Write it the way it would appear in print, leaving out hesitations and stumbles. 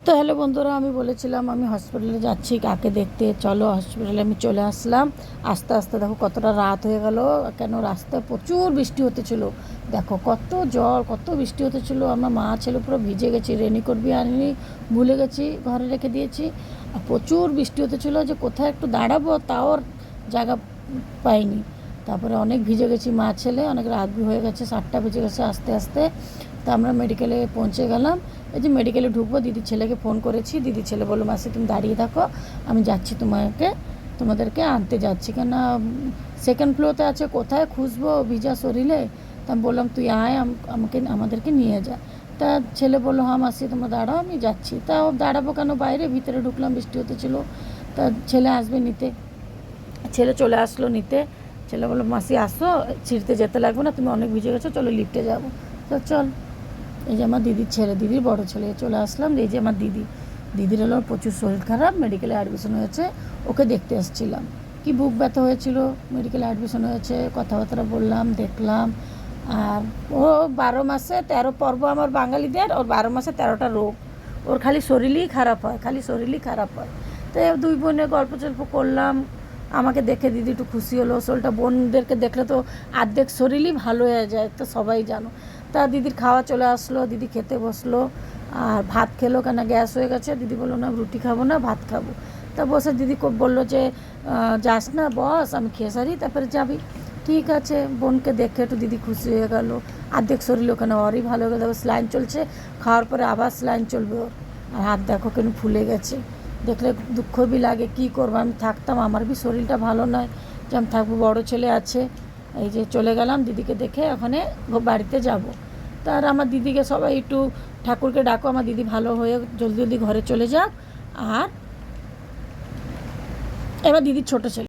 তো হ্যালো বন্ধুরা, আমি বলেছিলাম আমি হসপিটালে যাচ্ছি কাকে দেখতে। চলো হসপিটালে আমি চলে আসলাম। আস্তে আস্তে দেখো কতটা রাত হয়ে গেল, কেন রাস্তায় প্রচুর বৃষ্টি হতেছিল। দেখো কত জল, কত বৃষ্টি হতেছিল। আমার মা ছেলে পুরো ভিজে গেছি, রেনিকোট বি আনিনি, ভুলে গেছি, ঘরে রেখে দিয়েছি। আর প্রচুর বৃষ্টি হতেছিল যে কোথায় একটু দাঁড়াবো তাও আর জায়গা পাইনি। তারপরে অনেক ভিজে গেছি মা ছেলে, অনেক রাত হয়ে গেছে, 7টা বেজে গেছে আস্তে আস্তে। তা আমরা মেডিকেলে পৌঁছে গেলাম। এই যে মেডিকেলে ঢুকবো, দিদির ছেলেকে ফোন করেছি, দিদির ছেলে বললো মাসি তুমি দাঁড়িয়ে থাকো, আমি যাচ্ছি তোমাদেরকে আনতে যাচ্ছি। কেন সেকেন্ড ফ্লোরতে আছে, কোথায় খুঁজবো ভিজা শরীরে। তা আমি বললাম তুই আয়, আমাদেরকে নিয়ে যা। তা ছেলে বললো হ্যাঁ মাসি তোমরা দাঁড়াও, আমি যাচ্ছি। তাও দাঁড়াবো কেন, বাইরে, ভিতরে ঢুকলাম, বৃষ্টি হতেছিল। তা ছেলে আসবে নিতে, ছেলে চলে আসলো নিতে। ছেলে বললো মাসি আসো, ছিঁড়তে যেতে লাগবে না, তুমি অনেক ভিজে গেছো, চলো লিফটে যাবো। তো চল। এই যে আমার দিদির ছেলে, দিদির বড় ছেলে, চলে আসলাম। এই যে আমার দিদির হলো প্রচুর শরীর খারাপ, মেডিকেলে অ্যাডমিশন হয়েছে, ওকে দেখতে আসছিলাম। কি বুক ব্যথা হয়েছিল, মেডিকেলে অ্যাডমিশন হয়েছে, কথাবার্তা বললাম, দেখলাম। আর ও 12 মাসে 13 পর্ব, আমার বাঙালিদের, ওর 12 মাসে 13টা রোগ। ওর খালি শরীরই খারাপ হয়, খালি শরীরই খারাপ হয়। তো দুই বোনে গল্প টল্প করলাম। আমাকে দেখে দিদি একটু খুশি হলো, শরীরটা, বোনদেরকে দেখলে তো অর্ধেক শরীরই ভালো হয়ে যায়, তো সবাই জানো। তা দিদির খাওয়া চলে আসলো, দিদি খেতে বসলো। আর ভাত খেলো, কেন গ্যাস হয়ে গেছে। দিদি বললো না রুটি খাবো না, ভাত খাবো। তা বসে দিদি বললো যে যাস না বস, আমি খেয়ে সারি তারপরে যাবি। ঠিক আছে, বোনকে দেখে একটু দিদি খুশি হয়ে গেল। অর্ধেক শরীর ওখানে ওরই ভালো হয়ে গেল। দেখো স্লাইন চলছে, খাওয়ার পরে আবার স্লাইন চলবে ওর। আর হাত দেখো কেন ফুলে গেছে, দেখলে দুঃখ বি লাগে। কী করবো, আমি থাকতাম, আমার বি শরীরটা ভালো নয় যে আমি থাকবো, বড়ো ছেলে আছে। এই যে চলে গেলাম দিদিকে দেখে, ওখানে বাড়িতে যাব। তার আমার দিদিকে সবাই একটু ঠাকুরকে ডাকো, আমার দিদি ভালো হয়ে জলদি জলদি ঘরে চলে যাক। আর এবার দিদির ছোটো ছেলে